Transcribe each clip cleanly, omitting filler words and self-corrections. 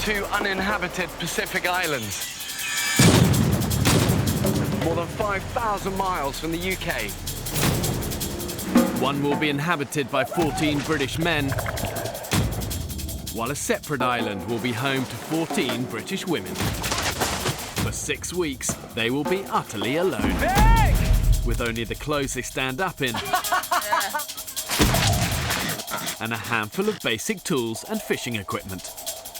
two uninhabited Pacific islands. More than 5,000 miles from the UK. One will be inhabited by 14 British men, while a separate island will be home to 14 British women. For 6 weeks, they will be utterly alone, Vic! with only the clothes they stand up in and a handful of basic tools and fishing equipment.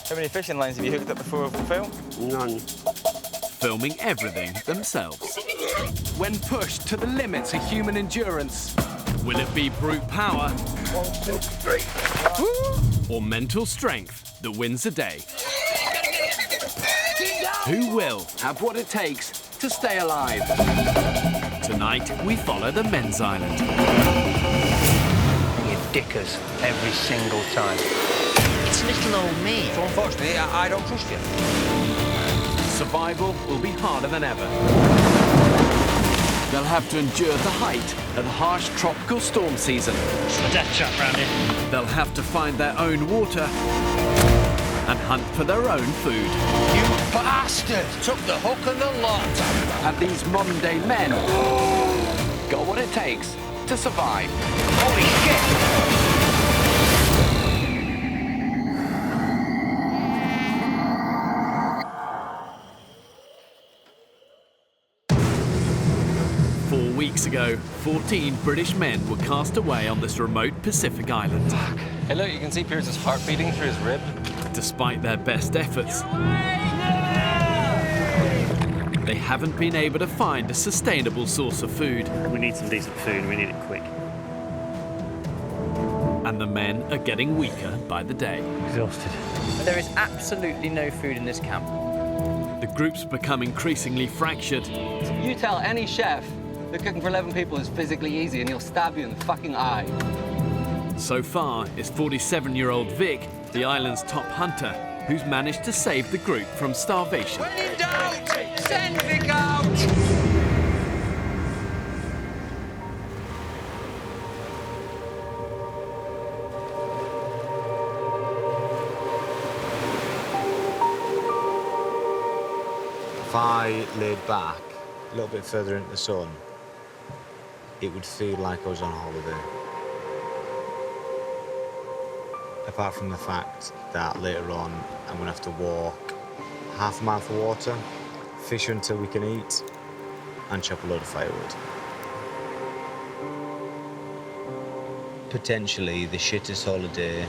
How many fishing lines have you hooked up before for film? None. Filming everything themselves. When pushed to the limits of human endurance. Will it be brute power 1, 2, 3. or mental strength that wins the day? Who will? Have what it takes to stay alive. Tonight, we follow the men's island. You dickers every single time. It's little old me. So unfortunately, I don't trust you. Survival will be harder than ever. They'll have to endure the height of the harsh tropical storm season. It's the death trap round here. They'll have to find their own water and hunt for their own food. You bastard! Took the hook and the lot. Have these modern-day men got what it takes to survive? Holy shit! 4 weeks ago, 14 British men were cast away on this remote Pacific island. Hey look, you can see Pierce's heart beating through his rib. Despite their best efforts, they haven't been able to find a sustainable source of food. We need some decent food, we need it quick. And the men are getting weaker by the day. Exhausted. There is absolutely no food in this camp. The group's become increasingly fractured. You tell any chef that cooking for 11 people is physically easy and he'll stab you in the fucking eye. So far, it's 47-year-old Vic, the island's top hunter, who's managed to save the group from starvation. When in doubt, send Vic out! If I laid back a little bit further into the sun, it would feel like I was on holiday. Apart from the fact that later on I'm gonna have to walk half a mile for water, fish until we can eat, and chop a load of firewood. Potentially the shittest holiday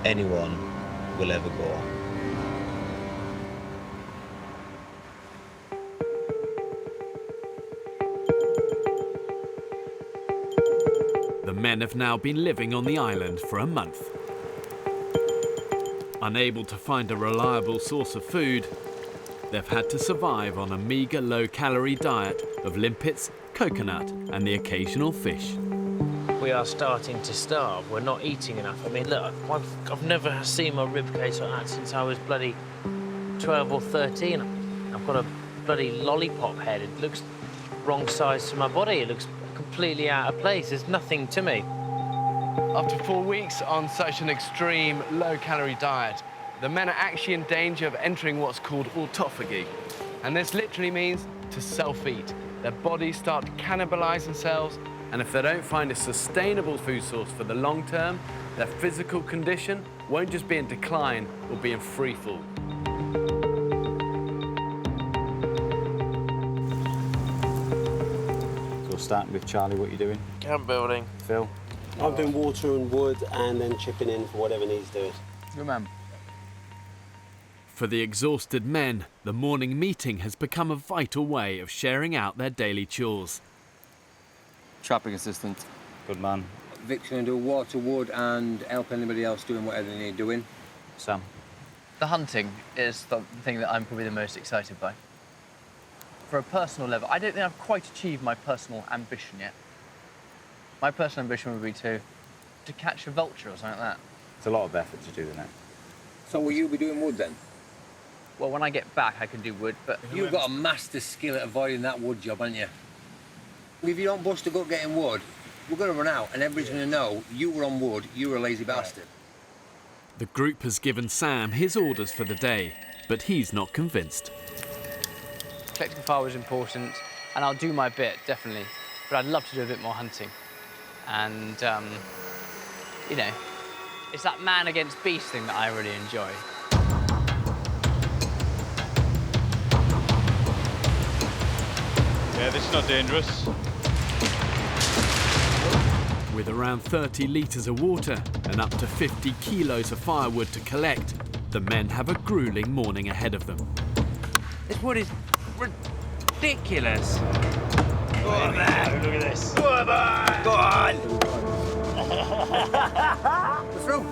anyone will ever go on. The men have now been living on the island for a month. Unable to find a reliable source of food, they've had to survive on a meagre low-calorie diet of limpets, coconut and the occasional fish. We are starting to starve. We're not eating enough. I mean, look, I've never seen my ribcage like that since I was bloody 12 or 13. I've got a bloody lollipop head. It looks wrong size to my body. It looks completely out of place. There's nothing to me. After 4 weeks on such an extreme, low-calorie diet, the men are actually in danger of entering what's called autophagy. And this literally means to self-eat. Their bodies start to cannibalize themselves, and if they don't find a sustainable food source for the long term, their physical condition won't just be in decline, or be in free fall. So starting with Charlie, what are you doing? Camp building. Phil? I'm doing water and wood and then chipping in for whatever needs doing. Good man. For the exhausted men, the morning meeting has become a vital way of sharing out their daily chores. Trapping assistant. Good man. Vic's going to do water, wood, and help anybody else doing whatever they need doing. Sam? The hunting is the thing that I'm probably the most excited by. For a personal level, I don't think I've quite achieved my personal ambition yet. My personal ambition would be to catch a vulture or something like that. It's a lot of effort to do, isn't it? So will you be doing wood then? Well, when I get back, I can do wood, but... You've got a master skill at avoiding that wood job, haven't you? If you don't bust a gut getting wood, we're going to run out and everybody's going to know you were on wood, you were a lazy bastard. The group has given Sam his orders for the day, but he's not convinced. Collecting fire was important, and I'll do my bit, definitely. But I'd love to do a bit more hunting. And, you know, it's that man against beast thing that I really enjoy. Yeah, this is not dangerous. With around 30 litres of water and up to 50 kilos of firewood to collect, the men have a gruelling morning ahead of them. This wood is ridiculous. Go on, man. Look at this. Go on, man. Go on. We're through.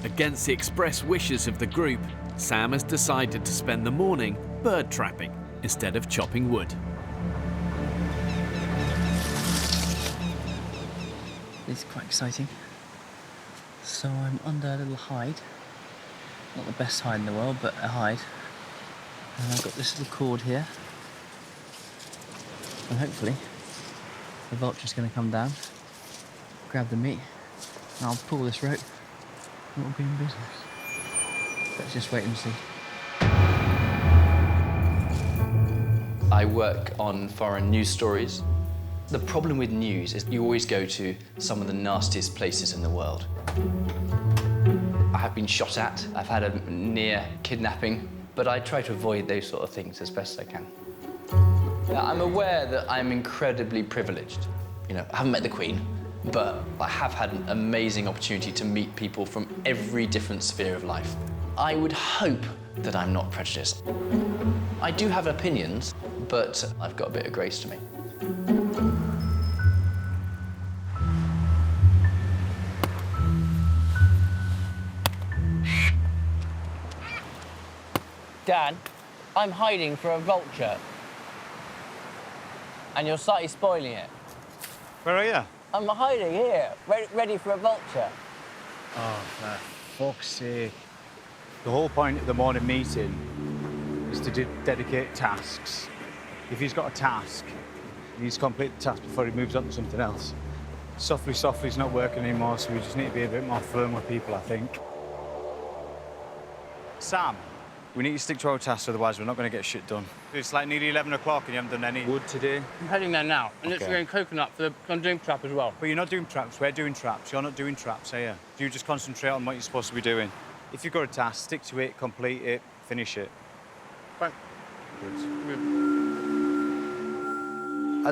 Against the express wishes of the group, Sam has decided to spend the morning bird trapping instead of chopping wood. It's quite exciting. So I'm under a little hide. Not the best hide in the world, but a hide. And I've got this little cord here. And hopefully, the vulture's going to come down, grab the meat, and I'll pull this rope, and we'll be in business. Let's just wait and see. I work on foreign news stories. The problem with news is you always go to some of the nastiest places in the world. I have been shot at, I've had a near kidnapping, but I try to avoid those sort of things as best I can. Now, I'm aware that I'm incredibly privileged. You know, I haven't met the Queen, but I have had an amazing opportunity to meet people from every different sphere of life. I would hope that I'm not prejudiced. I do have opinions, but I've got a bit of grace to me. Dad, I'm hiding for a vulture. And you're slightly spoiling it. Where are you? I'm hiding here, ready for a vulture. Oh, for fuck's sake. The whole point of the morning meeting is to dedicate tasks. If he's got a task, he needs to complete the task before he moves on to something else. Softly, softly's not working anymore, so we just need to be a bit more firm with people, I think. Sam, we need to stick to our tasks, otherwise we're not going to get shit done. It's like nearly 11 o'clock and you haven't done any wood today. I'm heading there now, and it's going coconut for the... I'm doing trap as well. But you're not doing traps, we're doing traps. You're not doing traps, are you? You just concentrate on what you're supposed to be doing. If you've got a task, stick to it, complete it, finish it. Right. Good. I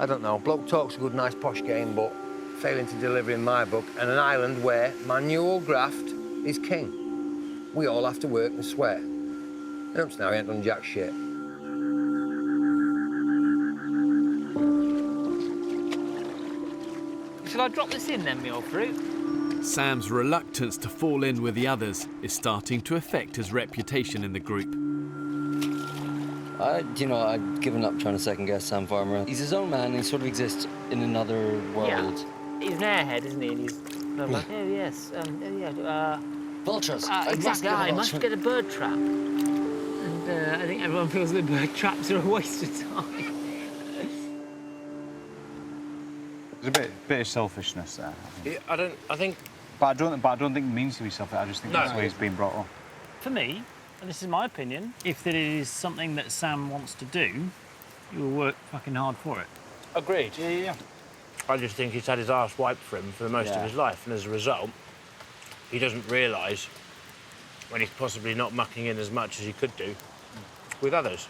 don't know. Bloke talk's a good, nice, posh game, but failing to deliver in my book, and an island where manual graft is king. We all have to work and sweat. And up to now, he ain't done jack shit. Shall I drop this in then, meal fruit? Sam's reluctance to fall in with the others is starting to affect his reputation in the group. I'd given up trying to second-guess Sam Farmer. He's his own man and he sort of exists in another world. Yeah. He's an airhead, isn't he? And he's like, oh, yes, vultures. Exactly, I must get a bird trap. And I think everyone feels that bird traps are a waste of time. There's a bit of selfishness there. I think... But I don't think it means to be selfish. I just think that's the way it's been brought up. For me, and this is my opinion, if it is something that Sam wants to do, he will work fucking hard for it. Agreed. Yeah. I just think he's had his arse wiped for him for most of his life, and as a result, he doesn't realise when he's possibly not mucking in as much as he could do with others.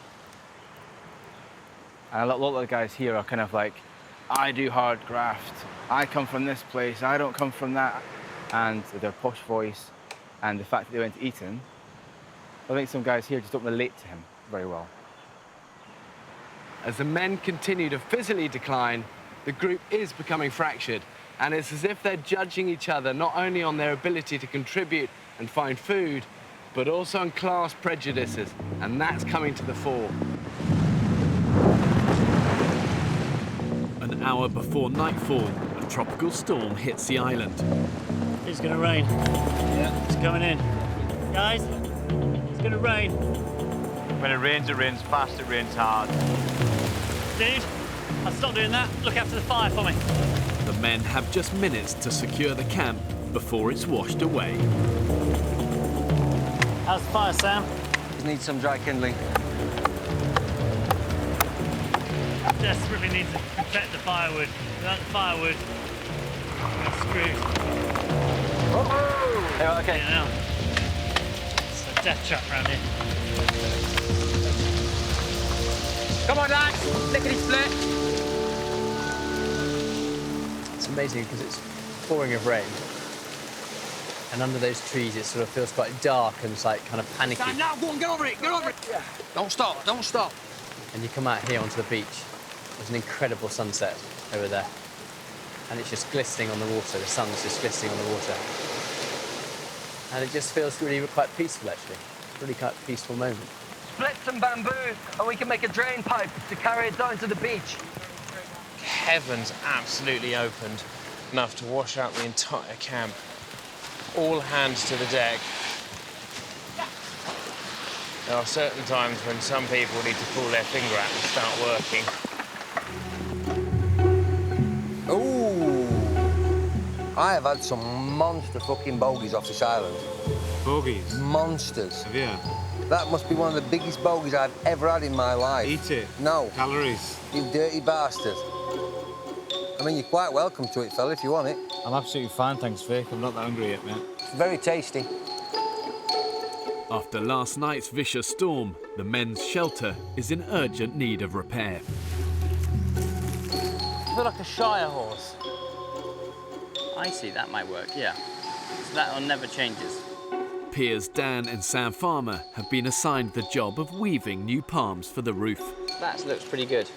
And a lot of the guys here are kind of like, I do hard graft, I come from this place, I don't come from that. And their posh voice and the fact that they went to Eton, I think some guys here just don't relate to him very well. As the men continue to physically decline, the group is becoming fractured, and it's as if they're judging each other not only on their ability to contribute and find food, but also on class prejudices, and that's coming to the fore. An hour before nightfall, a tropical storm hits the island. It's gonna rain. Yeah. It's coming in. Guys, it's gonna rain. When it rains fast, it rains hard. Dude, I'll stop doing that. Look after the fire for me. The men have just minutes to secure the camp before it's washed away. How's the fire, Sam? Just need some dry kindling. Desperately need to protect the firewood. Without the firewood, we're screwed. Yeah, okay. Yeah, now. It's a death trap around here. Come on, lads. Lickety split. It's amazing because it's pouring of rain. And under those trees, it sort of feels quite dark and it's like kind of panicky. Now, go on, get over it, get over it. Yeah. Don't stop, don't stop. And you come out here onto the beach. There's an incredible sunset over there. And it's just glistening on the water. The sun's just glistening on the water. And it just feels really quite peaceful, actually. Really quite a peaceful moment. Split some bamboo and we can make a drain pipe to carry it down to the beach. Heaven's absolutely opened, enough to wash out the entire camp. All hands to the deck. There are certain times when some people need to pull their finger out and start working. Ooh. I have had some monster fucking bogies off this island. Bogies? Monsters. Have you? That must be one of the biggest bogies I've ever had in my life. Eat it. No. Calories. You dirty bastard. I mean, you're quite welcome to it, fella, if you want it. I'm absolutely fine, thanks, Vic. I'm not that hungry yet, mate. It's very tasty. After last night's vicious storm, the men's shelter is in urgent need of repair. I feel like a Shire horse. I see, that might work, yeah. So that one never changes. Peers Dan and Sam Farmer have been assigned the job of weaving new palms for the roof. That looks pretty good.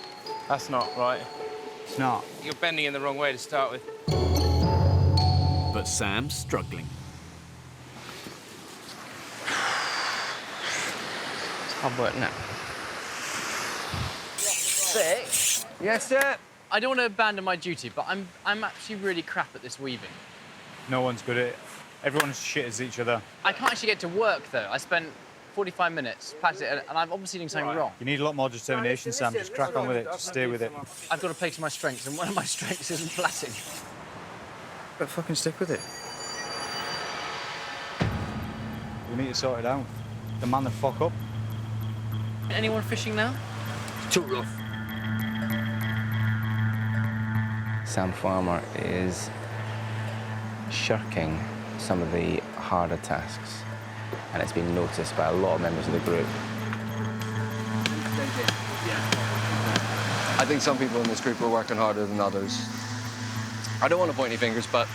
That's not right. It's not. You're bending in the wrong way to start with. But Sam's struggling. It's hard work now. Vic? Yes, sir? I don't want to abandon my duty, but I'm actually really crap at this weaving. No one's good at it. Everyone's shit as each other. I can't actually get to work, though. I spent 45 minutes practicing, and I'm obviously doing something wrong. You need a lot more determination, Sam. Just crack on with it. Just stay with it. I've got to play to my strengths, and one of my strengths isn't plaiting. But fucking stick with it. We need to sort it out. The man the fuck up. Anyone fishing now? It's too rough. Sam Farmer is shirking some of the harder tasks, and it's been noticed by a lot of members of the group. I think some people in this group are working harder than others. I don't want to point any fingers, but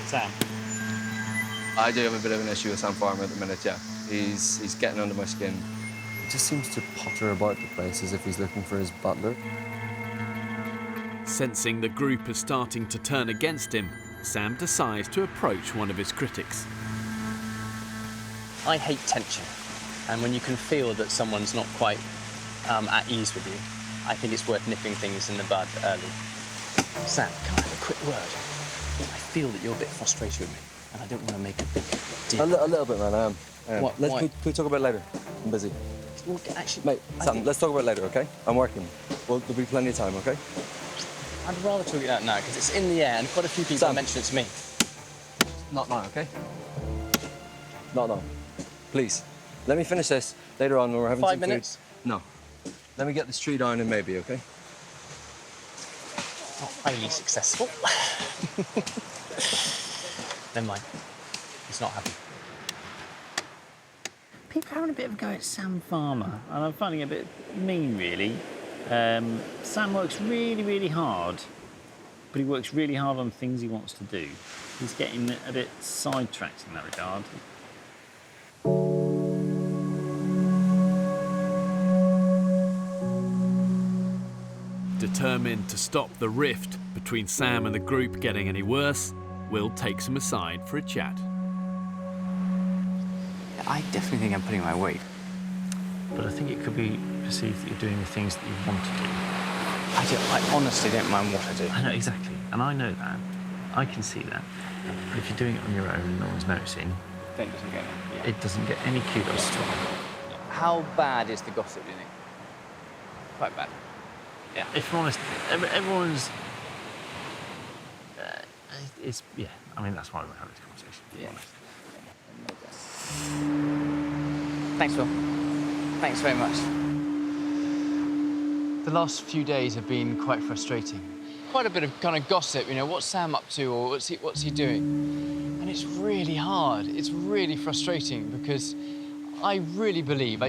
Sam. I do have a bit of an issue with Sam Farmer at the minute, yeah. He's getting under my skin. He just seems to potter about the place as if he's looking for his butler. Sensing the group is starting to turn against him, Sam decides to approach one of his critics. I hate tension. And when you can feel that someone's not quite at ease with you, I think it's worth nipping things in the bud early. Sam, can I have a quick word? I feel that you're a bit frustrated with me, and I don't want to make a big deal. A little bit, man, I am. What, Can why? we talk about it later? I'm busy. Well, actually, Mate, Sam, let's talk about it later, OK? I'm working. Well, there'll be plenty of time, OK? I'd rather talk it out now, because it's in the air, and quite a few people have mentioned it to me. Not now, OK? Not now. Please. Let me finish this later on when we're having 5 minutes? Food. No. Let me get this tree down and maybe, OK? Not highly successful. Never mind. He's not happy. People are having a bit of a go at Sam Farmer, and I'm finding it a bit mean, really. Sam works really, really hard, but he works really hard on things he wants to do. He's getting a bit sidetracked in that regard. Determined to stop the rift between Sam and the group getting any worse, Will takes him aside for a chat. I definitely think I'm putting my weight. But I think it could be perceived that you're doing the things that you want to do. I honestly don't mind what I do. I know, exactly. And I know that. I can see that. But if you're doing it on your own and no one's noticing, Then it doesn't get it. it doesn't get any kudos. How bad is the gossip, do you think? Quite bad. Yeah. If I'm honest, everyone's. Yeah. I mean, that's why we're having this conversation. To be honest. Thanks, Phil. Thanks very much. The last few days have been quite frustrating. Quite a bit of kind of gossip, you know, what's Sam up to or what's he doing? And it's really hard. It's really frustrating because I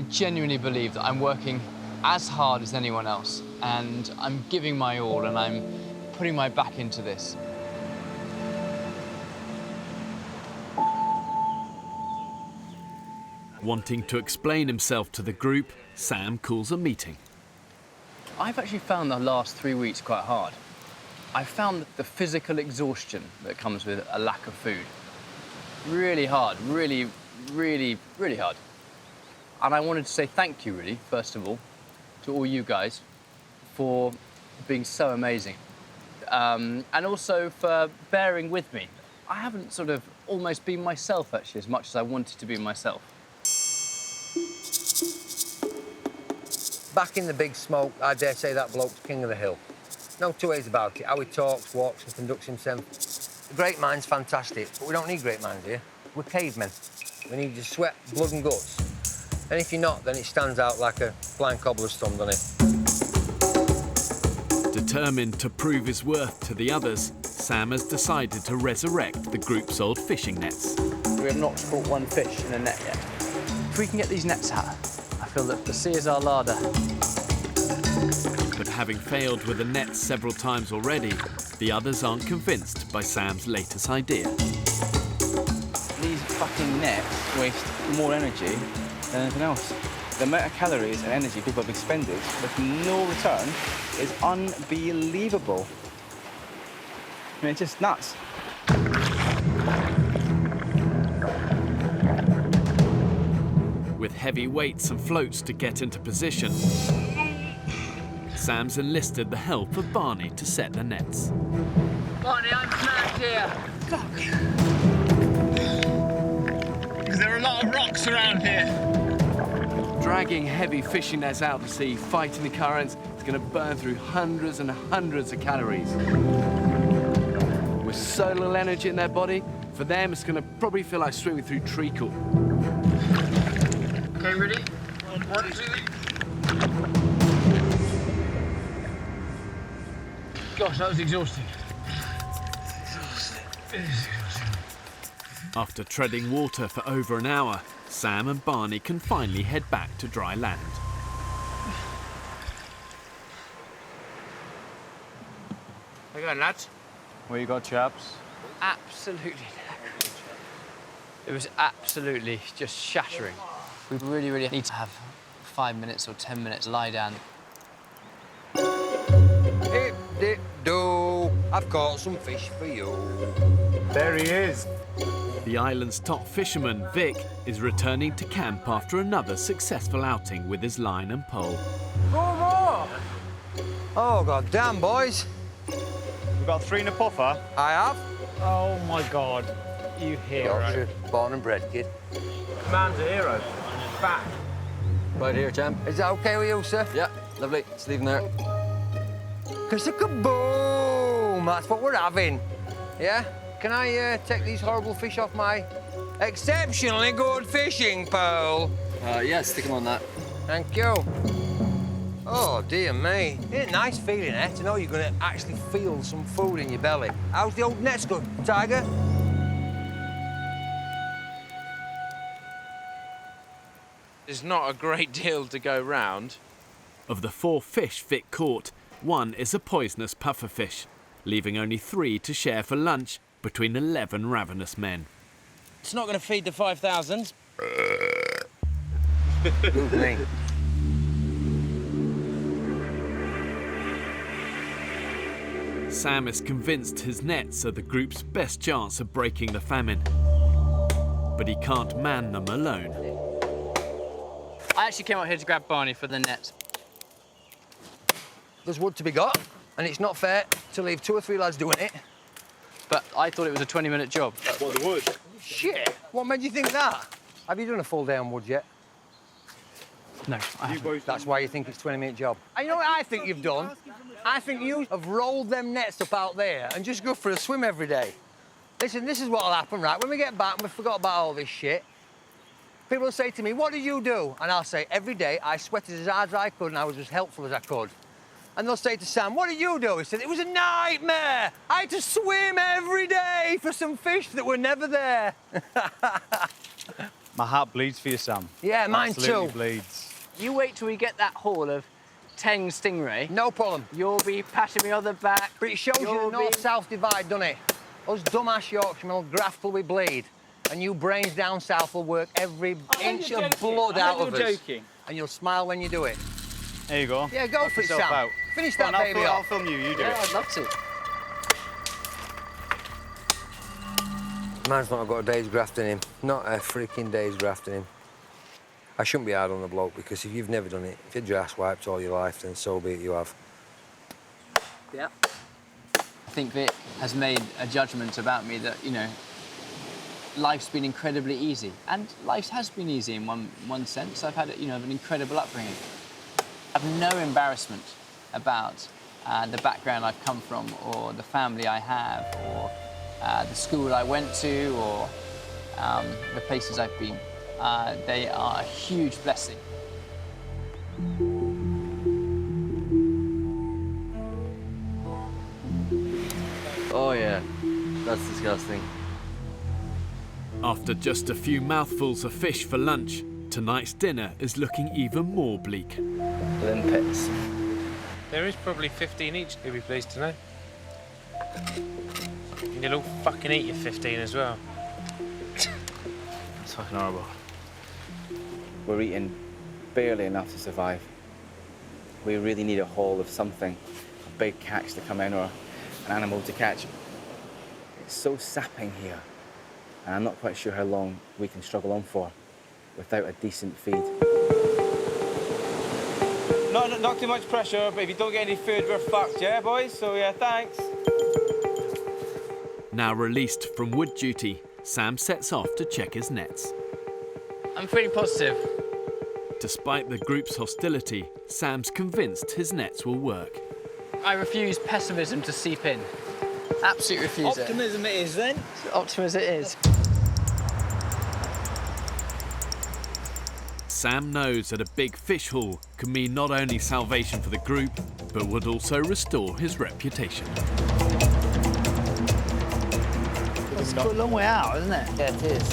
genuinely believe that I'm working as hard as anyone else, and I'm giving my all and I'm putting my back into this. Wanting to explain himself to the group, Sam calls a meeting. I've actually found the last 3 weeks quite hard. I've found the physical exhaustion that comes with a lack of food really hard, really hard. And I wanted to say thank you, really, first of all, to all you guys for being so amazing. And also for bearing with me. I haven't sort of almost been myself, actually, as much as I wanted to be myself. Back in the big smoke, I dare say that bloke's king of the hill. No two ways about it. How he talks, walks and conducts himself. The great mind's fantastic, but we don't need great minds here. We're cavemen. We need your sweat, blood and guts. And if you're not, then it stands out like a blind cobbler's thumb, doesn't it? Determined to prove his worth to the others, Sam has decided to resurrect the group's old fishing nets. We have not caught one fish in a net yet. If we can get these nets out, I feel that the sea is our larder. But having failed with the nets several times already, the others aren't convinced by Sam's latest idea. These fucking nets waste more energy than anything else. The amount of calories and energy people have expended with no return is unbelievable. I mean, it's just nuts. With heavy weights and floats to get into position, Sam's enlisted the help of Barney to set the nets. Barney, I'm snagged here. Fuck. Because there are a lot of rocks around here. Dragging heavy fishing nets out to sea, fighting the currents, it's going to burn through hundreds and hundreds of calories. With so little energy in their body, for them it's going to probably feel like swimming through treacle. Okay, ready? 1, 2, 3. Gosh, that was exhausting. After treading water for over an hour, Sam and Barney can finally head back to dry land. How you going, lads? Where you got, chaps? Absolutely. It was absolutely just shattering. We really need to have 5 minutes or 10 minutes lie down. Dip, dip, do. I've caught some fish for you. There he is. The island's top fisherman, Vic, is returning to camp after another successful outing with his line and pole. More! Oh, god damn, boys. We've got 3 in a puffer. I have. Oh, my God. You hero. You're born and bred, kid. Man's a hero. Back. Right here, champ. Is that okay with you, sir? Yeah, lovely. Just leave him there. Kaboom! That's what we're having. Yeah? Can I take these horrible fish off my exceptionally good fishing pole? Yeah, stick him on that. Thank you. Oh, dear me. Isn't it nice feeling, eh? To know you're going to actually feel some food in your belly. How's the old nets good, Tiger? There's not a great deal to go round. Of the 4 fish Vic caught, 1 is a poisonous pufferfish, leaving only 3 to share for lunch between 11 ravenous men. It's not going to feed the 5,000s. Good me. Sam is convinced his nets are the group's best chance of breaking the famine. But he can't man them alone. I actually came out here to grab Barney for the nets. There's wood to be got, and it's not fair to leave 2 or 3 lads doing it. But I thought it was a 20-minute job. What, the wood? Shit! What made you think that? Have you done a full day on wood yet? No, That's why you think it's a 20-minute job. And you know what I think you've done? I think you have rolled them nets up out there and just go for a swim every day. Listen, this is what'll happen, right? When we get back and we forgot about all this shit, people will say to me, what do you do? And I'll say, every day I sweated as hard as I could and I was as helpful as I could. And they'll say to Sam, what do you do? He said, it was a nightmare. I had to swim every day for some fish that were never there. My heart bleeds for you, Sam. Yeah, mine Absolutely too. bleeds. You wait till we get that haul of 10 stingray. No problem. You'll be patting me on the back. But it shows you the north-south divide, doesn't it? Us dumbass Yorkshiremen will graft till we bleed. And you brains down south will work every inch of blood out of us. Joking. And you'll smile when you do it. There you go. Yeah, go for it, Sam. Out. Finish Go that on, baby I'll off. film you, you do Yeah, it. I'd love to. Man's not got a day's graft in him. Not a freaking day's graft in him. I shouldn't be hard on the bloke, because if you've never done it, if you're ass wiped all your life, then so be it, you have. Yeah. I think Vic has made a judgment about me that, you know, life's been incredibly easy. And life has been easy in one sense. I've had, you know, an incredible upbringing. I've no embarrassment about the background I've come from, or the family I have, or the school I went to, or the places I've been. They are a huge blessing. Oh, yeah. That's disgusting. After just a few mouthfuls of fish for lunch, tonight's dinner is looking even more bleak. Limpets. There is probably 15 each, you'll be pleased to know. And you'll all fucking eat your 15 as well. It's fucking horrible. We're eating barely enough to survive. We really need a haul of something, a big catch to come in or an animal to catch. It's so sapping here, and I'm not quite sure how long we can struggle on for without a decent feed. Not too much pressure, but if you don't get any food, we're fucked, yeah, boys? So, yeah, thanks. Now released from wood duty, Sam sets off to check his nets. I'm feeling positive. Despite the group's hostility, Sam's convinced his nets will work. I refuse pessimism to seep in. Absolutely refuse it. Optimism it is, then. Optimism it is. Sam knows that a big fish haul could mean not only salvation for the group, but would also restore his reputation. It's got a long way out, isn't it? Yeah, it is.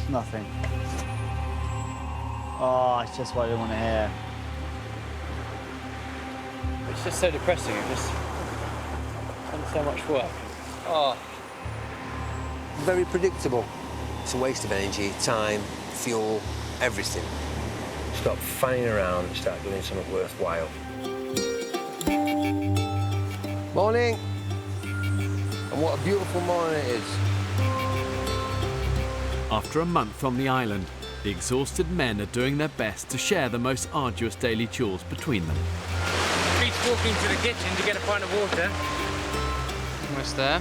Nothing. Oh, it's just what I don't want to hear. It's just so depressing. It just so much work. Oh. Very predictable. It's a waste of energy, time, fuel, everything. Stop fanning around and start doing something worthwhile. Morning. And what a beautiful morning it is. After a month on the island, the exhausted men are doing their best to share the most arduous daily chores between them. Pete's walking to the kitchen to get a pint of water. Almost there.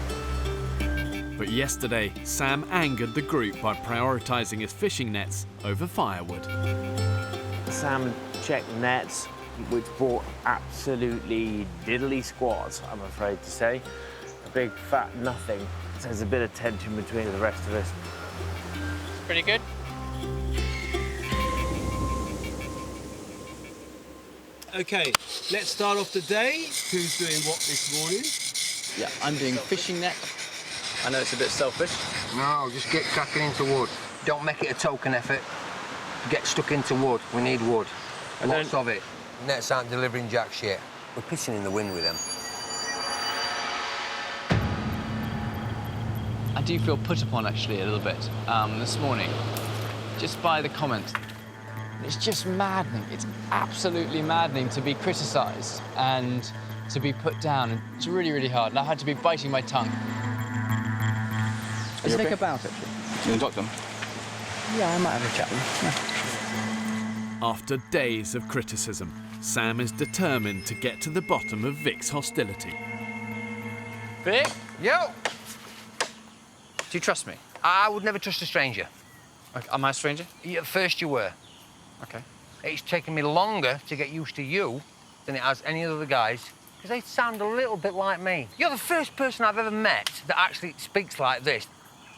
But yesterday, Sam angered the group by prioritising his fishing nets over firewood. Sam checked the nets, which brought absolutely diddly squat, I'm afraid to say. A big fat nothing. So there's a bit of tension between the rest of us. Pretty good. OK, let's start off the day. Who's doing what this morning? Yeah, I'm doing fishing net. I know it's a bit selfish. No, just get cracking into wood. Don't make it a token effort. Get stuck into wood. We need wood. Lots of it. Nets aren't delivering jack shit. We're pissing in the wind with them. I do feel put upon, actually, a little bit this morning, just by the comments. It's just maddening. It's absolutely maddening to be criticised and to be put down. It's really, really hard. And I had to be biting my tongue. Is Think okay? about it. You want to talk to him? Yeah, I might have a chat with him. After days of criticism, Sam is determined to get to the bottom of Vic's hostility. Vic? Yo! Do you trust me? I would never trust a stranger. Okay, am I a stranger? Yeah, at first you were. Okay. It's taken me longer to get used to you than it has any other guys, because they sound a little bit like me. You're the first person I've ever met that actually speaks like this.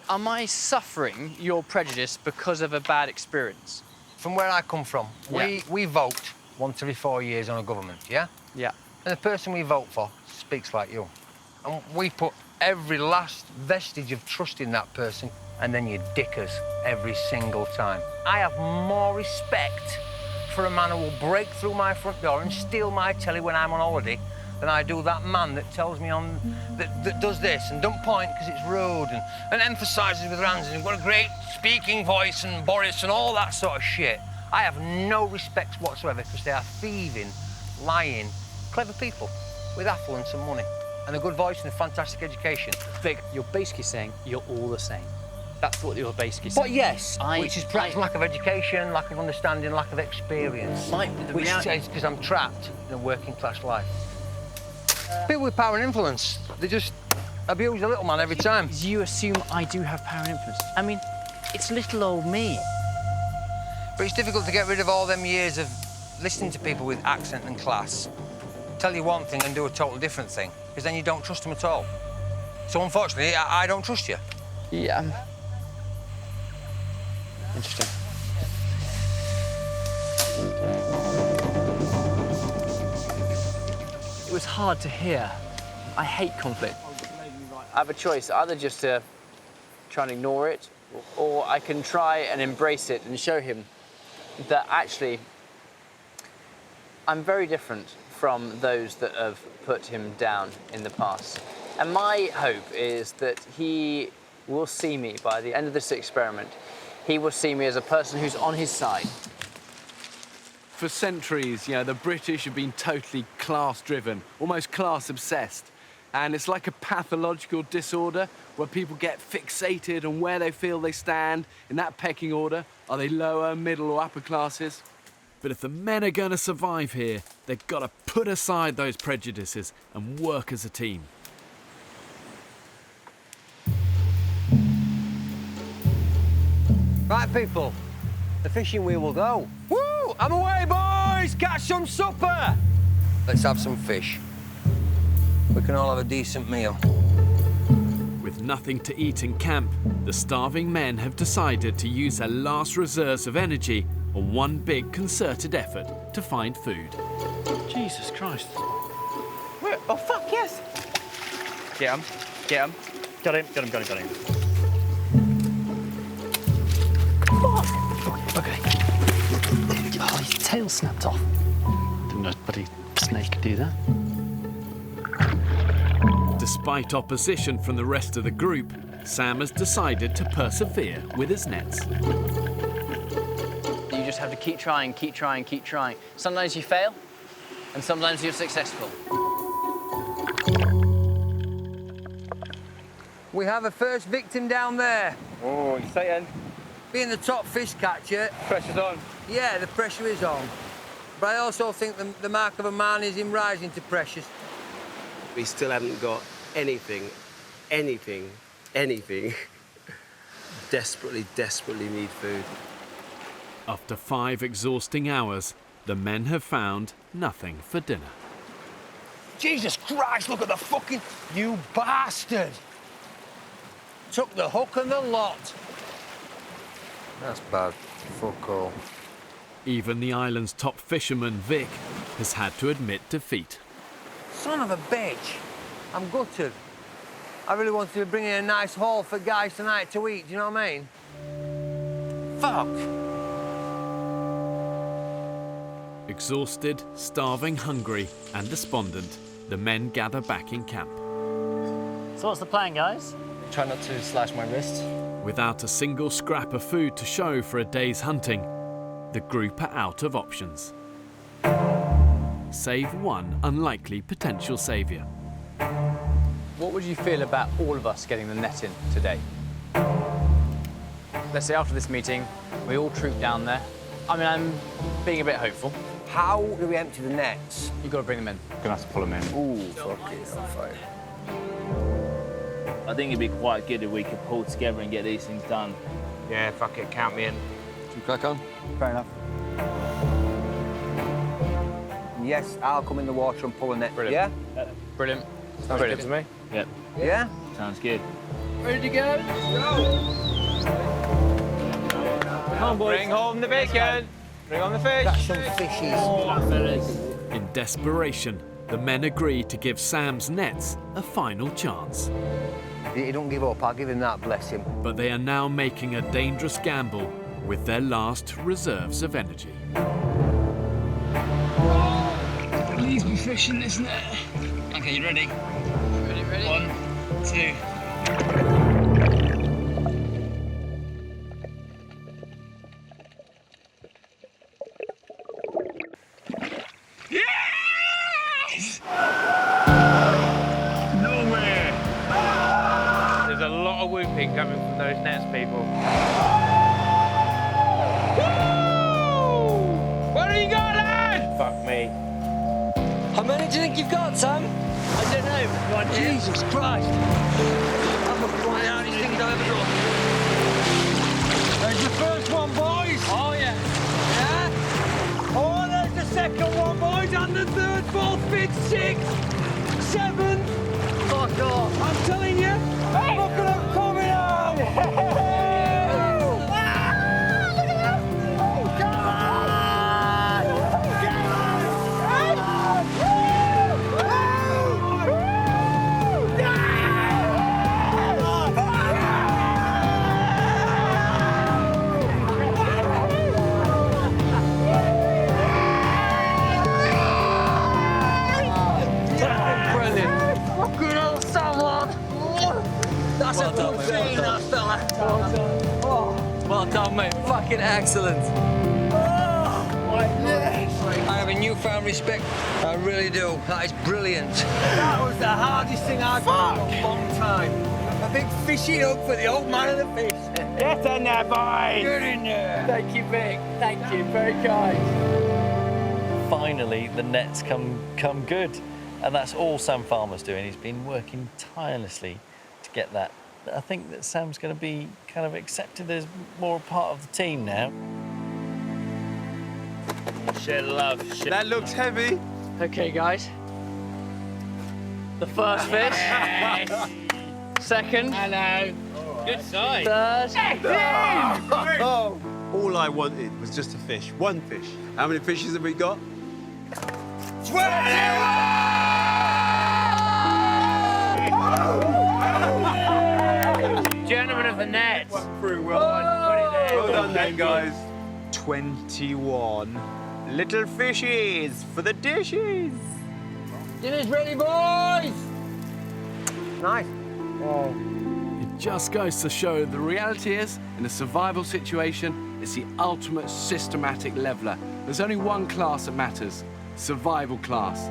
Am I suffering your prejudice because of a bad experience? From where I come from, Yeah. we vote once every 4 years on a government, yeah? Yeah. And the person we vote for speaks like you. And we put every last vestige of trust in that person, and then you dick us every single time. I have more respect for a man who will break through my front door and steal my telly when I'm on holiday than I do that man that tells me that does this and don't point because it's rude and emphasises with hands and you've got a great speaking voice and Boris and all that sort of shit. I have no respect whatsoever because they are thieving, lying, clever people with affluence and money and a good voice and a fantastic education. Vic, you're basically saying you're all the same. That's what you're basically saying. But yes, which is perhaps lack of education, lack of understanding, lack of experience. Which is because I'm trapped in a working class life. People with power and influence, they just abuse the little man every time. You assume I do have power and influence. I mean, it's little old me. But it's difficult to get rid of all them years of listening to people with accent and class. Tell you one thing and do a totally different thing, because then you don't trust them at all. So unfortunately, I don't trust you. Yeah. Interesting. It was hard to hear. I hate conflict. I have a choice, either just to try and ignore it, or I can try and embrace it and show him that actually I'm very different from those that have put him down in the past. And my hope is that he will see me by the end of this experiment. He will see me as a person who's on his side. For centuries, the British have been totally class-driven, almost class-obsessed. And it's like a pathological disorder where people get fixated on where they feel they stand in that pecking order. Are they lower, middle, or upper classes? But if the men are going to survive here, they've got to put aside those prejudices and work as a team. Right, people, the fishing wheel will go. Woo! I'm away, boys! Catch some supper! Let's have some fish. We can all have a decent meal. With nothing to eat in camp, the starving men have decided to use their last reserves of energy on one big concerted effort to find food. Jesus Christ. Where? Oh, fuck, yes! Get him. Get him. Got him. Okay. Oh, his tail snapped off. Didn't know a bloody snake could do that. Despite opposition from the rest of the group, Sam has decided to persevere with his nets. You just have to keep trying, keep trying, keep trying. Sometimes you fail, and sometimes you're successful. We have a first victim down there. Oh, exciting. Being the top fish catcher... Pressure's on. Yeah, the pressure is on. But I also think the mark of a man is him rising to pressure. We still haven't got anything. Desperately need food. After 5 exhausting hours, the men have found nothing for dinner. Jesus Christ, look at the fucking... You bastard! Took the hook and the lot. That's bad. Fuck all. Even the island's top fisherman, Vic, has had to admit defeat. Son of a bitch. I'm gutted. I really wanted to bring in a nice haul for guys tonight to eat, do you know what I mean? Fuck. Exhausted, starving, hungry, and despondent, the men gather back in camp. So what's the plan, guys? Try not to slash my wrists. Without a single scrap of food to show for a day's hunting, the group are out of options. Save one unlikely potential saviour. What would you feel about all of us getting the net in today? let's say after this meeting, we all troop down there. I mean, I'm being a bit hopeful. How do we empty the nets? You've got to bring them in. Gonna have to pull them in. Ooh, fuck it, I'm fine. I think it'd be quite good if we could pull together and get these things done. Yeah, fuck it, count me in. Should we crack on? Fair enough. Yes, I'll come in the water and pull a net. Brilliant. Yeah? Brilliant. Sounds good to me. Yep. Yeah? Sounds good. Ready to go? Come on, boys. Bring home the bacon. Bring on the fish. Got some fishies. In desperation, the men agree to give Sam's nets a final chance. He don't give up, I'll give him that, bless him. But they are now making a dangerous gamble with their last reserves of energy. Please be fishing this net. Okay, you ready? Ready, ready? 1, 2. Yes! Nowhere! There's a lot of whooping coming from those nets, people. Where are you going, lad? Fuck me. How many do you think you've got, Sam? I don't know. Right here. Jesus Christ. I'm a flying out these things I've ever done. There's the first one, boys. Oh, yeah. Yeah? Oh, there's the second one, boys. And the third, fourth, fifth, sixth, seventh. Fuck off. I'm telling you, look at them coming on. That's a good thing, that fella. Well done, mate. Fucking excellent. I have a newfound respect. I really do. That is brilliant. That was the hardest thing I've done in a long time. A big fishy hook for the old man of the fish. Get in there, boys. Get in there. Thank you, Vic. Thank you. Very kind. Finally, the nets come good. And that's all Sam Farmer's doing. He's been working tirelessly to get that. I think that Sam's going to be kind of accepted as more a part of the team now. Share love. Share That looks heavy. Okay, guys. The first fish. Second. Hello. Good size. Third. All I wanted was just a fish. One fish. How many fishes have we got? 21! Gentlemen of the nets. Through well done then, guys. 21 little fishies for the dishes. Dinner's ready, boys! Nice. Oh. It just goes to show the reality is, in a survival situation, it's the ultimate systematic leveller. There's only one class that matters, survival class.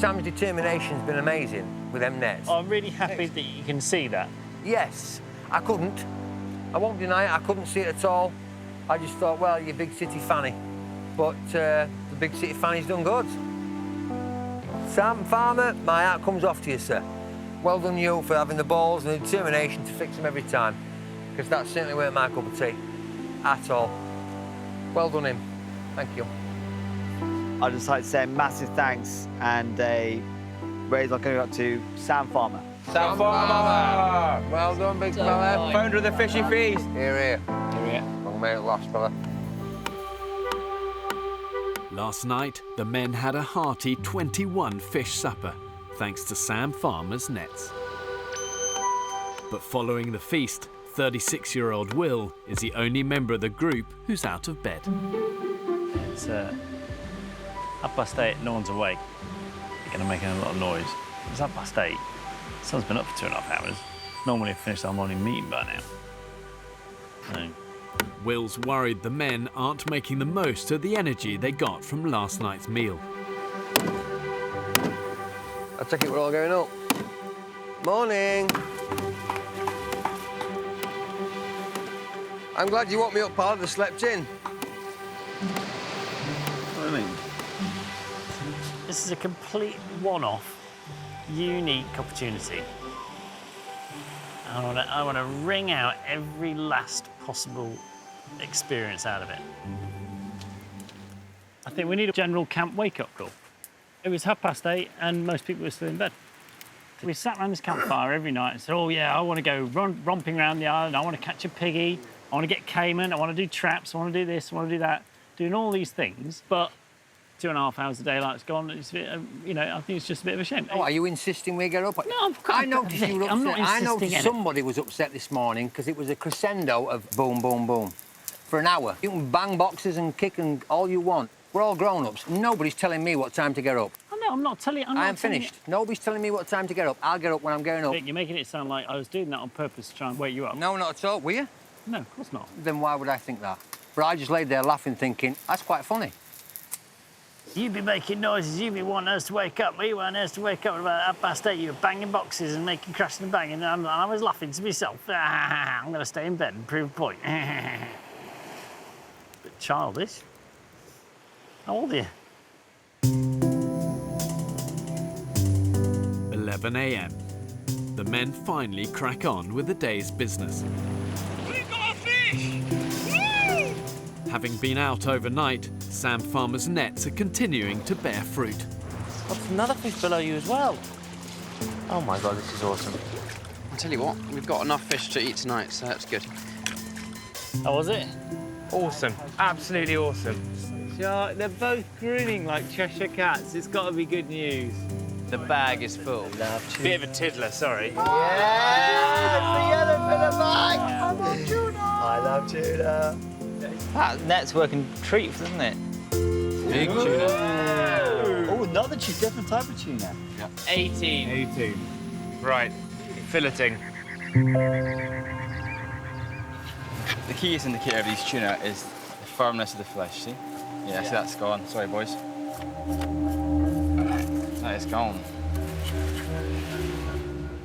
Sam's determination's been amazing with them nets. I'm really happy that you can see that. Yes, I couldn't. I won't deny it, I couldn't see it at all. I just thought, well, you're a big city fanny. But the big city fanny's done good. Sam Farmer, my hat comes off to you, sir. Well done you for having the balls and the determination to fix them every time. Because that certainly weren't my cup of tea. At all. Well done him. Thank you. I'd just like to say massive thanks and a raise my going up to Sam Farmer. Sam Farmer! Well done, big fella. Founder of the Fishy Feast. Here. Long may it last, fella. Last night, the men had a hearty 21 fish supper, thanks to Sam Farmer's nets. But following the feast, 36-year-old Will is the only member of the group who's out of bed. It's 8:30, no one's awake. You're going to make a lot of noise. It's 8:30. Sun's been up for 2.5 hours. Normally I've finished our morning meeting by now. So. Will's worried the men aren't making the most of the energy they got from last night's meal. I take it we're all going up. Morning. I'm glad you woke me up, pal. I'd have slept in. What do I mean? This is a complete one-off, unique opportunity. I want to wring out every last possible experience out of it. I think we need a general camp wake-up call. It was 8:30 and most people were still in bed. We sat around this campfire every night and said, oh yeah, I want to go romping around the island, I want to catch a piggy, I want to get caiman, I want to do traps, I want to do this, I want to do that, doing all these things, but 2.5 hours of daylight's gone. It's a bit, you know, I think it's just a bit of a shame. Oh, are you insisting we get up? No, I noticed you were upset. I'm not I insisting noticed somebody was upset this morning because it was a crescendo of boom, boom, boom for an hour. You can bang boxes and kick and all you want. We're all grown-ups. Nobody's telling me what time to get up. Oh, no, I'm not telling you. I am finished. Nobody's telling me what time to get up. I'll get up when I'm getting up. Vic, you're making it sound like I was doing that on purpose to try and wake you up. No, not at all. Were you? No, of course not. Then why would I think that? But I just laid there laughing, thinking, that's quite funny. You'd be making noises, you'd be wanting us to wake up. We wanted us to wake up at about 8:30. You were banging boxes and making crashing and banging, and I was laughing to myself. I'm going to stay in bed and prove a point. Bit childish. How old are you? 11 a.m. The men finally crack on with the day's business. We've got a fish! Woo! Having been out overnight, Sam Farmer's nets are continuing to bear fruit. What's another fish below you as well? Oh my God, this is awesome. I'll tell you what, we've got enough fish to eat tonight, so that's good. How was it? Awesome, absolutely awesome. Yeah, they're both grinning like Cheshire Cats. It's got to be good news. The bag is full. Bit of a tiddler, sorry. Yeah! The yellow for the bag! I love tuna! I love tuna. That net's working treats, doesn't it? Big tuna. Oh, another different type of tuna. Yeah. 18. 18. Right, filleting. The key indicator of these tuna is the firmness of the flesh, see? Yeah, see that's gone. Sorry, boys. That is gone.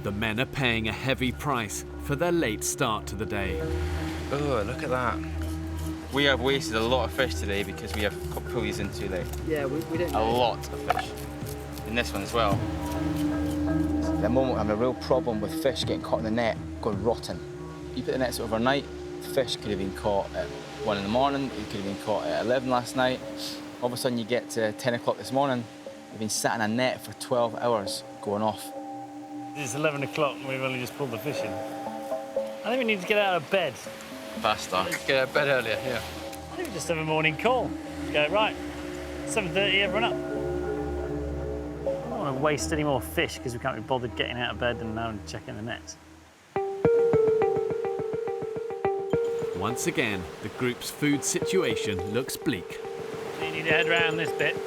The men are paying a heavy price for their late start to the day. Oh, look at that. We have wasted a lot of fish today because we have got pulleys in too late. Yeah, we don't A know. lot of fish. In this one as well. At the moment, I'm having a real problem with fish getting caught in the net, going rotten. You put the nets overnight, fish could have been caught at 1 in the morning, it could have been caught at 11 last night. All of a sudden you get to 10 o'clock this morning, you've been sat in a net for 12 hours going off. It's 11 o'clock and we've only just pulled the fish in. I think we need to get out of bed. Faster. Get out of bed earlier, yeah. I think we just have a morning call. Go, right, 7:30, everyone up. I don't want to waste any more fish because we can't be bothered getting out of bed and now checking the nets. Once again, the group's food situation looks bleak. So you need to head round this bit.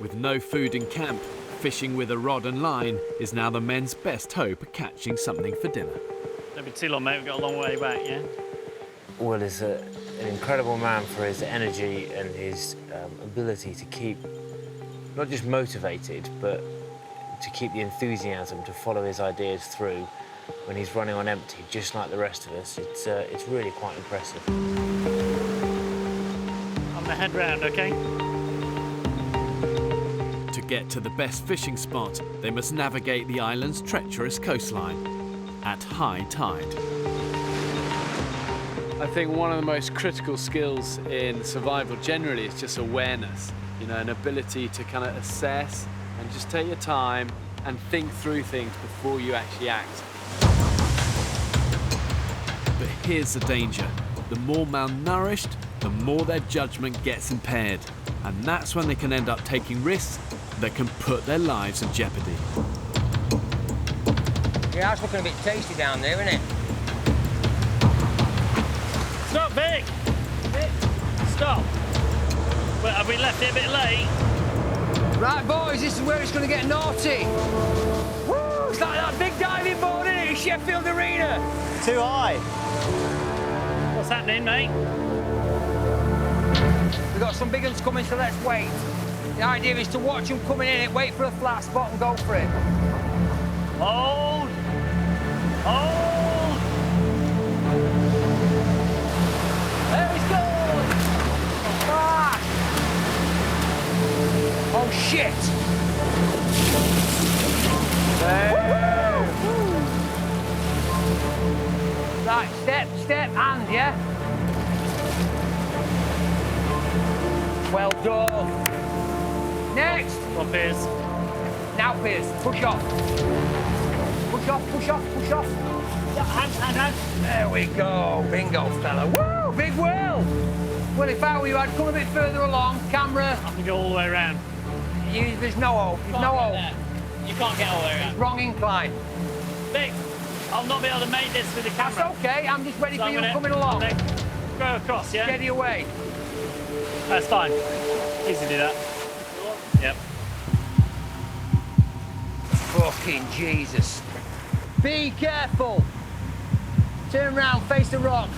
With no food in camp, fishing with a rod and line is now the men's best hope of catching something for dinner. Don't be too long, mate. We've got a long way back, yeah? Will is an incredible man for his energy and his ability to keep not just motivated, but to keep the enthusiasm to follow his ideas through when he's running on empty, just like the rest of us. It's really quite impressive. I'm gonna head round, okay? To get to the best fishing spot, they must navigate the island's treacherous coastline at high tide. I think one of the most critical skills in survival generally is just awareness, you know, an ability to kind of assess and just take your time and think through things before you actually act. But here's the danger. The more malnourished, the more their judgment gets impaired. And that's when they can end up taking risks that can put their lives in jeopardy. Yeah, it's looking a bit tasty down there, isn't it? Stop, Vic! Vic, stop! Well, have we left it a bit late? Right, boys, this is where it's going to get naughty. Woo! It's like that big diving board, isn't it? Sheffield Arena. Too high. What's happening, mate? We've got some big ones coming, so let's wait. The idea is to watch them coming in, wait for a flat spot and go for it. Hold! Hold! Well done. Next. Come on, Piers. Now, Piers, push off. Push off, push off, push off. Yeah, hand. There we go. Bingo, fella. Woo, big Will. Well, if I were you, I'd come a bit further along. Camera. I can go all the way around. There's no hope. There's no hope. You can't get all the way around. Wrong incline. Vic, I'll not be able to make this with the camera. That's okay. I'm just ready So for you I'm coming along. Go across, yeah? Steady away. That's fine. Easy to do that. Yep. Fucking Jesus. Be careful. Turn round, face the rock.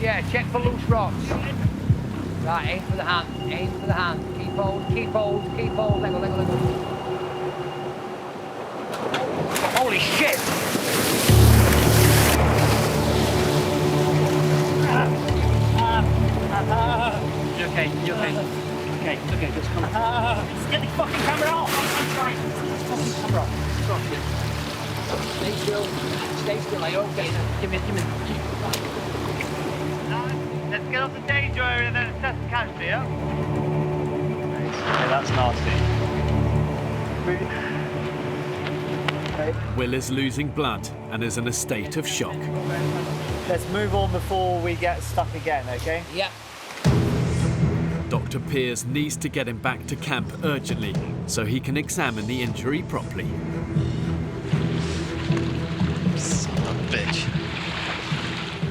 Yeah, check for loose rocks. Right, aim for the hand, aim for the hand. Keep hold, keep hold, keep hold. Let go, let go, let go. Holy shit! You okay? You okay? Okay, just come on. Get the fucking camera off! I'm trying. Fucking camera off. Stay still. Stay still. Are you okay? Give me. Let's get off the danger area and then assess the casualty, yeah? Okay, that's nasty. Will is losing blood and is in a state of shock. Let's move on before we get stuck again, okay? Yep. Dr. Piers needs to get him back to camp urgently so he can examine the injury properly. Son of a bitch.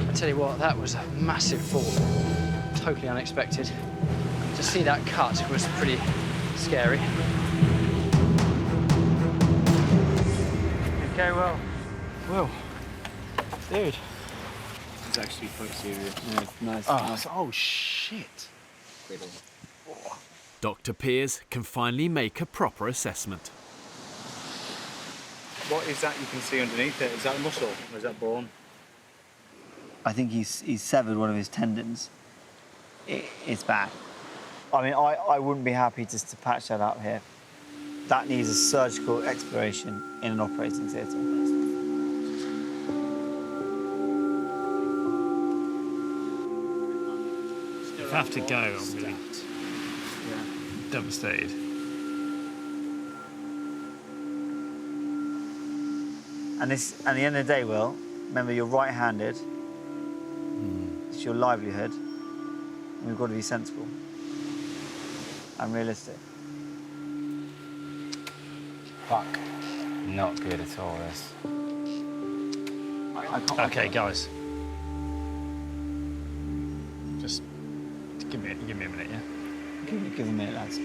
I tell you what, that was a massive fall. Totally unexpected. To see that cut was pretty scary. Okay, well. Well, dude. It's actually quite serious. Yeah, nice. Oh shit. Dr. Piers can finally make a proper assessment. What is that you can see underneath it? Is that muscle or is that bone? I think he's severed one of his tendons. It's bad. I mean, I wouldn't be happy just to patch that up here. That needs a surgical exploration in an operating theatre. You have to go. I'm really devastated. And at the end of the day, Will, remember you're right-handed. It's your livelihood. And we've got to be sensible and realistic. Fuck. Not good at all, this. Okay, guys. Just give me a minute, yeah? Give me a minute, lads.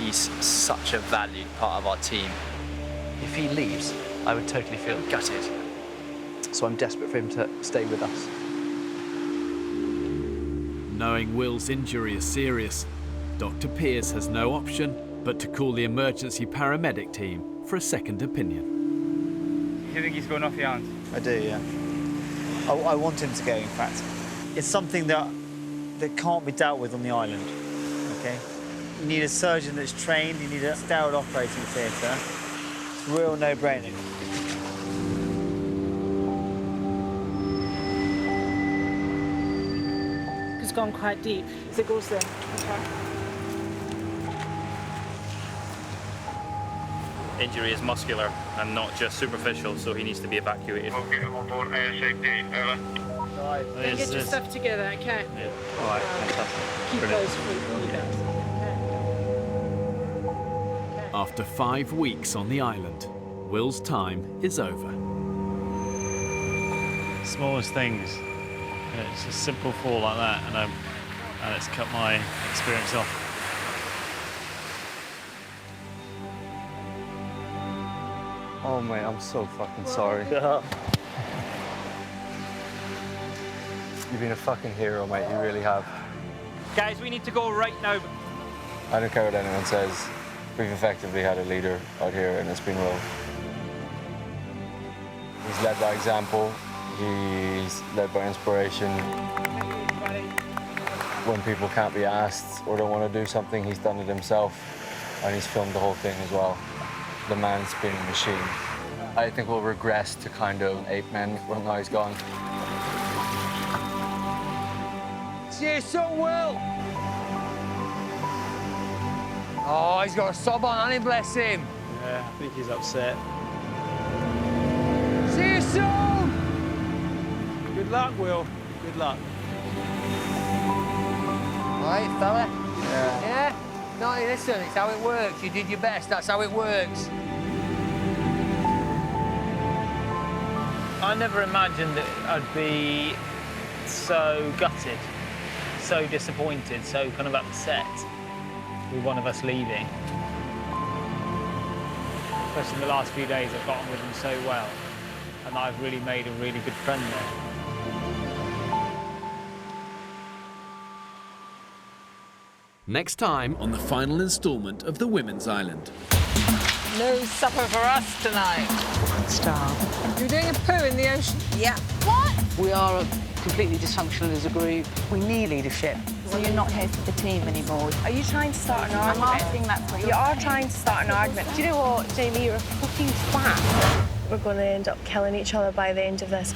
He's such a valued part of our team. If he leaves, I would totally feel gutted. So I'm desperate for him to stay with us. Knowing Will's injury is serious, Dr. Piers has no option but to call the emergency paramedic team for a second opinion. Do you think he's going off your hands? I do, yeah. I want him to go, in fact. It's something that can't be dealt with on the island, okay? You need a surgeon that's trained, you need a sterile operating theatre. It's a real no-brainer. It's gone quite deep. If it goes then, okay. Injury is muscular and not just superficial, so he needs to be evacuated. Okay, I'm on board ASAP. Over. Right. Get your stuff together, okay? Yeah. All right, fantastic. Keep Brilliant. those for you guys. After 5 weeks on the island, Will's time is over. Smallest things. It's a simple fall like that, and it's cut my experience off. Oh, mate, I'm so fucking sorry. You've been a fucking hero, mate. You really have. Guys, we need to go right now. I don't care what anyone says. We've effectively had a leader out here, and it's been Will. He's led by example. He's led by inspiration. When people can't be asked or don't want to do something, he's done it himself, and he's filmed the whole thing as well. The man's been a machine. I think we'll regress to kind of ape men when now he's gone. See you soon, Will. Oh, he's got a sob on, hasn't he, bless him? Yeah, I think he's upset. See you soon! Good luck, Will. Good luck. All right, fella? Yeah? No, listen, it's how it works. You did your best, that's how it works. I never imagined that I'd be so gutted, so disappointed, so kind of upset with one of us leaving. Especially in the last few days, I've got on with him so well, and I've really made a really good friend there. Next time on the final instalment of The Women's Island. No supper for us tonight. Starve. You're doing a poo in the ocean? Yeah. What? We are completely dysfunctional as a group. We need leadership. So you're not here for the team anymore. Are you trying to start an argument? I'm asking that's what you are trying to start an argument. Do you know what, Jamie? You're a fucking twat. We're going to end up killing each other by the end of this.